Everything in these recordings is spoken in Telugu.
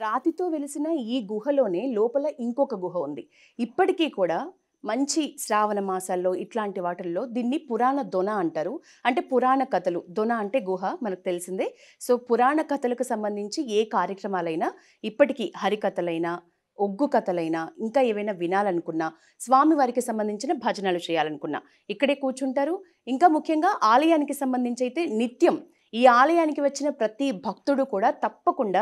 రాతితో వెలిసిన ఈ గుహలోనే లోపల ఇంకొక గుహ ఉంది. ఇప్పటికీ కూడా మంచి శ్రావణ మాసాల్లో ఇట్లాంటి వాటిల్లో దీన్ని పురాణ దొన అంటారు. అంటే పురాణ కథలు. దొన అంటే గుహ మనకు తెలిసిందే. సో, పురాణ కథలకు సంబంధించి ఏ కార్యక్రమాలైనా ఇప్పటికీ హరికథలైనా, ఒగ్గు కథలైనా, ఇంకా ఏవైనా వినాలనుకున్నా, స్వామివారికి సంబంధించిన భజనలు చేయాలనుకున్నా ఇక్కడే కూర్చుంటారు. ఇంకా ముఖ్యంగా ఆలయానికి సంబంధించి అయితే నిత్యం ఈ ఆలయానికి వచ్చిన ప్రతి భక్తుడు కూడా తప్పకుండా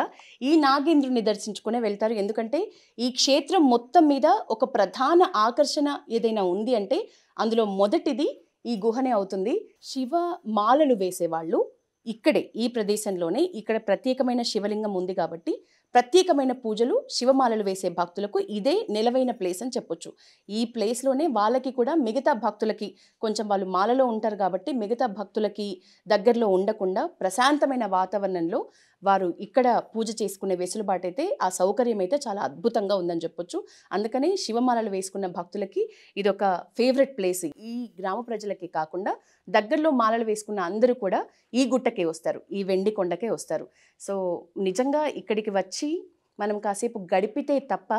ఈ నాగేంద్రుని దర్శించుకునే వెళ్తారు. ఎందుకంటే ఈ క్షేత్రం మొత్తం మీద ఒక ప్రధాన ఆకర్షణ ఏదైనా ఉంది అంటే అందులో మొదటిది ఈ గుహనే అవుతుంది. శివ మాలలు వేసేవాళ్ళు ఇక్కడే ఈ ప్రదేశంలోనే ఇక్కడ ప్రత్యేకమైన శివలింగం ఉంది కాబట్టి ప్రత్యేకమైన పూజలు శివమాలలు వేసే భక్తులకు ఇదే నిలవైన ప్లేస్ అని చెప్పొచ్చు. ఈ ప్లేస్లోనే వాళ్ళకి కూడా మిగతా భక్తులకి కొంచెం వాళ్ళు మాలలో ఉంటారు కాబట్టి మిగతా భక్తులకి దగ్గరలో ఉండకుండా ప్రశాంతమైన వాతావరణంలో వారు ఇక్కడ పూజ చేసుకునే వెసులుబాటు అయితే ఆ సౌకర్యం అయితే చాలా అద్భుతంగా ఉందని చెప్పొచ్చు. అందుకని శివమాలలు వేసుకున్న భక్తులకి ఇదొక ఫేవరెట్ ప్లేస్. ఈ గ్రామ ప్రజలకి కాకుండా దగ్గరలో మాలలు వేసుకున్న అందరూ కూడా ఈ గుట్టకే వస్తారు, ఈ వెండి కొండకే వస్తారు. సో నిజంగా ఇక్కడికి వచ్చి మనం కాసేపు గడిపితే తప్ప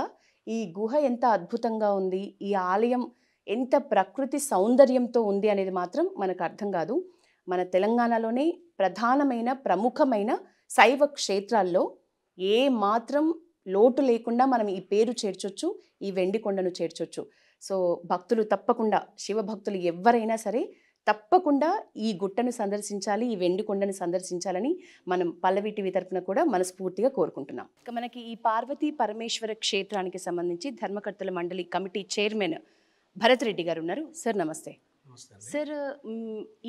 ఈ గుహ ఎంత అద్భుతంగా ఉంది, ఈ ఆలయం ఎంత ప్రకృతి సౌందర్యంతో ఉంది అనేది మాత్రం మనకు అర్థం కాదు. మన తెలంగాణలోనే ప్రధానమైన ప్రముఖమైన శైవ క్షేత్రాల్లో ఏ మాత్రం లోటు లేకుండా మనం ఈ పేరు చేర్చొచ్చు, ఈ వెండి కొండను చేర్చొచ్చు. సో భక్తులు తప్పకుండా, శివ భక్తులు ఎవరైనా సరే తప్పకుండా ఈ గుట్టను సందర్శించాలి, ఈ వెండి కొండను సందర్శించాలని మనం పల్లవి టీవీ తరపున కూడా మనస్ఫూర్తిగా కోరుకుంటున్నాం. ఇక మనకి ఈ పార్వతీ పరమేశ్వర క్షేత్రానికి సంబంధించి ధర్మకర్తల మండలి కమిటీ చైర్మన్ భరత్ రెడ్డి గారు ఉన్నారు. సార్ నమస్తే. సార్,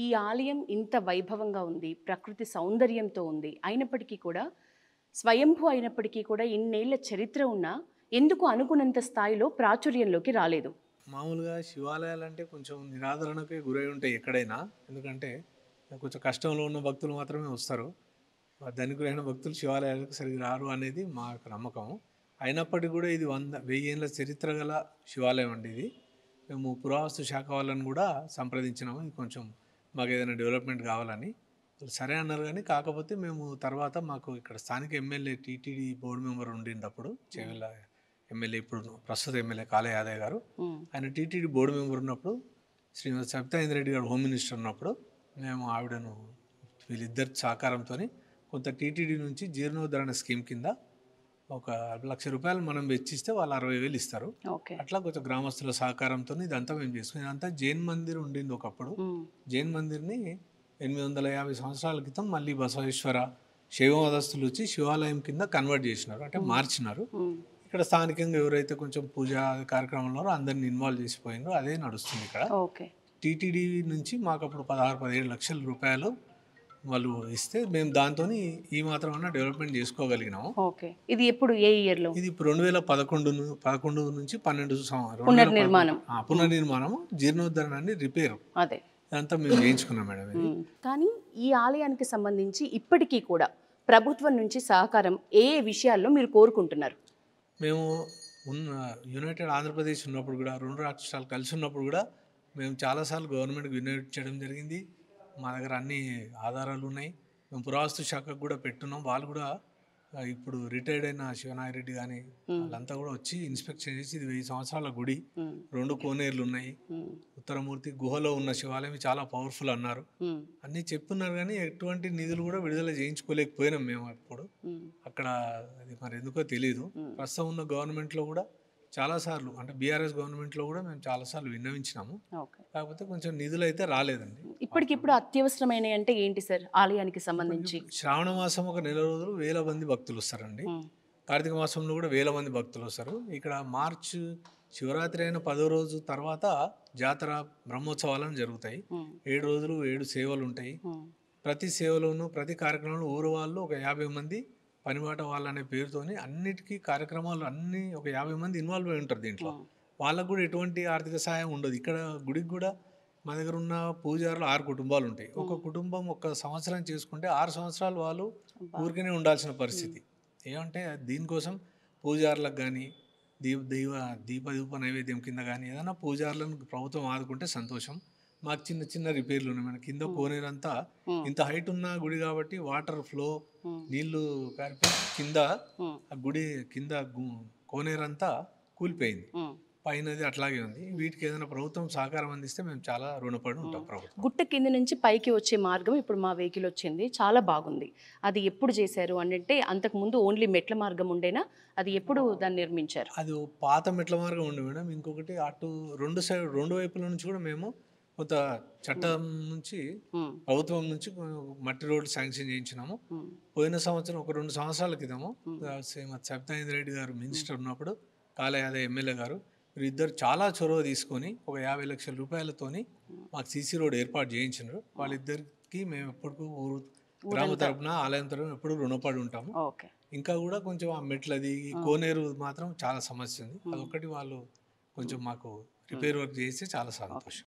ఈ ఆలయం ఇంత వైభవంగా ఉంది, ప్రకృతి సౌందర్యంతో ఉంది, అయినప్పటికీ కూడా స్వయంభూ అయినప్పటికీ కూడా ఇన్నేళ్ల చరిత్ర ఉన్నా ఎందుకు అనుకున్నంత స్థాయిలో ప్రాచుర్యంలోకి రాలేదు? మామూలుగా శివాలయాలు అంటే కొంచెం నిరాదరణకే గురై ఉంటాయి ఎక్కడైనా. ఎందుకంటే కొంచెం కష్టంలో ఉన్న భక్తులు మాత్రమే వస్తారు. ధనికులైన భక్తులు శివాలయాలకు సరిగ్గా రారు అనేది మా యొక్క నమ్మకం. అయినప్పటికీ కూడా ఇది 1000 ఏళ్ళ చరిత్ర గల శివాలయం అండి. ఇది మేము పురావస్తు శాఖ వాళ్ళని కూడా సంప్రదించినాము. ఇది కొంచెం మాకు ఏదైనా డెవలప్మెంట్ కావాలని. సరే అన్నారు. కానీ కాకపోతే మేము తర్వాత మాకు ఇక్కడ స్థానిక ఎమ్మెల్యే టీటీడీ బోర్డు మెంబర్ ఉండినప్పుడు చేవెళ్ళ ఎమ్మెల్యే, ఇప్పుడు ప్రస్తుత ఎమ్మెల్యే కాళ యాదయ్య గారు, ఆయన టీటీడీ బోర్డు మెంబర్ ఉన్నప్పుడు, శ్రీమతి సబితా ఇంద్రెడ్డి గారు హోమ్ మినిస్టర్ ఉన్నప్పుడు మేము ఆవిడను వీళ్ళిద్దరి సహకారంతో కొంత టీటీడీ నుంచి జీర్ణోద్ధరణ స్కీమ్ కింద ఒక 1,00,000 రూపాయలు మనం వెచ్చిస్తే వాళ్ళు 60,000 ఇస్తారు. అట్లా కొంచెం గ్రామస్తుల సహకారంతో ఇదంతా మేము చేసుకుని, ఇదంతా జైన్ మందిర్ ఉండింది ఒకప్పుడు. జైన్ మందిర్ని 850 సంవత్సరాల క్రితం మళ్ళీ బసవేశ్వర శైవమతస్థులు వచ్చి శివాలయం కింద కన్వర్ట్ చేసినారు, అంటే మార్చినారు. ఇక్కడ స్థానికంగా ఎవరైతే కొంచెం పూజా కార్యక్రమంలో అందరిని ఇన్వాల్వ్ చేసిపోయినారో అదే నడుస్తుంది ఇక్కడ. టీటీడీ నుంచి మాకు అప్పుడు 16-17 లక్షల రూపాయలు వాళ్ళు ఇస్తే మేము దాంతో ఈ మాత్రం అన్న డెవలప్మెంట్ చేసుకోగలిగినాము. ఇది ఎప్పుడు, ఏ ఇయర్లో? ఇది 2011 నుంచి 12 పునర్నిర్మాణము, జీర్ణోద్ధరణ, రిపేర్ ఇదంతా మేము చేయించుకున్నాం మేడం. కానీ ఈ ఆలయానికి సంబంధించి ఇప్పటికీ కూడా ప్రభుత్వం నుంచి సహకారం ఏ విషయాల్లో మీరు కోరుకుంటున్నారు? మేము యునైటెడ్ ఆంధ్రప్రదేశ్ ఉన్నప్పుడు కూడా, 2 రాష్ట్రాలు కలిసి ఉన్నప్పుడు కూడా మేము చాలాసార్లు గవర్నమెంట్కి విన్నవించడం చేయడం జరిగింది. మా దగ్గర అన్ని ఆధారాలు ఉన్నాయి. మేము పురావస్తు శాఖకు కూడా పెట్టున్నాం. వాళ్ళు కూడా ఇప్పుడు రిటైర్డ్ అయిన శివనాగిరెడ్డి కానీ వాళ్ళంతా కూడా వచ్చి ఇన్స్పెక్షన్ చేసి, ఇది 1000 సంవత్సరాల గుడి, 2 కోనేరులు ఉన్నాయి, ఉత్తరమూర్తి గుహలో ఉన్న శివాలయం చాలా పవర్ఫుల్ అన్నారు, అన్నీ చెప్తున్నారు. కానీ ఎటువంటి నిధులు కూడా విడుదల చేయించుకోలేకపోయినాం మేము అప్పుడు అక్కడ. అది మరి ఎందుకో తెలియదు. ప్రస్తుతం ఉన్న గవర్నమెంట్లో కూడా చాలాసార్లు, అంటే బీఆర్ఎస్ గవర్నమెంట్లో కూడా మేము చాలాసార్లు విన్నవించినాము. కాకపోతే కొంచెం నిధులు అయితే రాలేదండి. ఇప్పటికిప్పుడు అత్యవసరమైన అంటే ఏంటి సార్ ఆలయానికి సంబంధించి? శ్రావణ మాసం ఒక 1 నెల రోజులు 1000 మంది భక్తులు వస్తారండి. కార్తీక మాసంలో కూడా 1000 మంది భక్తులు వస్తారు. ఇక్కడ మార్చి శివరాత్రి అయిన 10వ రోజు తర్వాత జాతర బ్రహ్మోత్సవాలను జరుగుతాయి. 7 రోజులు 7 సేవలు ఉంటాయి. ప్రతి సేవలోనూ, ప్రతి కార్యక్రమంలో ఊరు వాళ్ళు ఒక 50 మంది పనిబాట వాళ్ళు అనే పేరుతోని అన్నిటికీ కార్యక్రమాలు అన్నీ ఒక 50 మంది ఇన్వాల్వ్ అయి ఉంటారు దీంట్లో. వాళ్ళకు కూడా ఎటువంటి ఆర్థిక సహాయం ఉండదు. ఇక్కడ గుడికి కూడా మా దగ్గర ఉన్న పూజారులు 6 కుటుంబాలు ఉంటాయి. ఒక కుటుంబం ఒక సంవత్సరం చేసుకుంటే 6 సంవత్సరాలు వాళ్ళు ఊరికనే ఉండాల్సిన పరిస్థితి. ఏమంటే దీనికోసం పూజారులకు కానీ దీప నైవేద్యం కింద కానీ ఏదైనా పూజారులను ప్రభుత్వం ఆదుకుంటే సంతోషం. మాకు చిన్న చిన్న రిపేర్లు ఉన్నాయి. మన కింద కోనేరంతా ఉమ్, ఇంత హైట్ ఉన్న గుడి కాబట్టి వాటర్ ఫ్లో ఉమ్, నీళ్లు కారిపోయి కింద ఉమ్, ఆ గుడి కింద కోనేరంతా కూలిపోయింది. ఉమ్. పైనది అట్లాగే ఉంది. వీటికి ఏదైనా ప్రభుత్వం సహకారం అందిస్తే మేము చాలా రుణపడి ఉంటాం ప్రభుత్వం. గుట్ట కింద నుంచి పైకి వచ్చే మార్గం ఇప్పుడు మా వెహికల్ వచ్చింది, చాలా బాగుంది. అది ఎప్పుడు చేశారు అంటే అంతకుముందు ఓన్లీ మెట్ల మార్గం ఉండేనా? అది ఎప్పుడు దాన్ని నిర్మించారు? అది ఓ పాత మెట్ల మార్గం ఉండే మేడం. ఇంకొకటి అటు రెండు వైపుల నుంచి కూడా మేము కొంత చట్టం నుంచి ఉమ్, ప్రభుత్వం నుంచి మట్టి రోడ్డు శాంక్షన్ చేయించినాము. ఉమ్, పోయిన సంవత్సరం ఒక 2 సంవత్సరాల క్రితము శ్రీమతి సబితాయింద్ర రెడ్డి గారు మినిస్టర్ ఉన్నప్పుడు, కాళే యాదవ్ ఎమ్మెల్యే గారు, వీరిద్దరు చాలా చొరవ తీసుకొని ఒక 50 లక్షల రూపాయలతోని మాకు సీసీ రోడ్ ఏర్పాటు చేయించినారు. వాళ్ళిద్దరికి మేము ఎప్పటికూ గ్రామ తరపున ఆలయం తరపున ఎప్పుడు రుణపడి ఉంటాము. ఓకే. ఇంకా కూడా కొంచెం ఆ మెట్లది ఈ కోనేరు మాత్రం చాలా సమస్య ఉంది. అదొకటి వాళ్ళు కొంచెం మాకు రిపేర్ వర్క్ చేస్తే చాలా సంతోషం.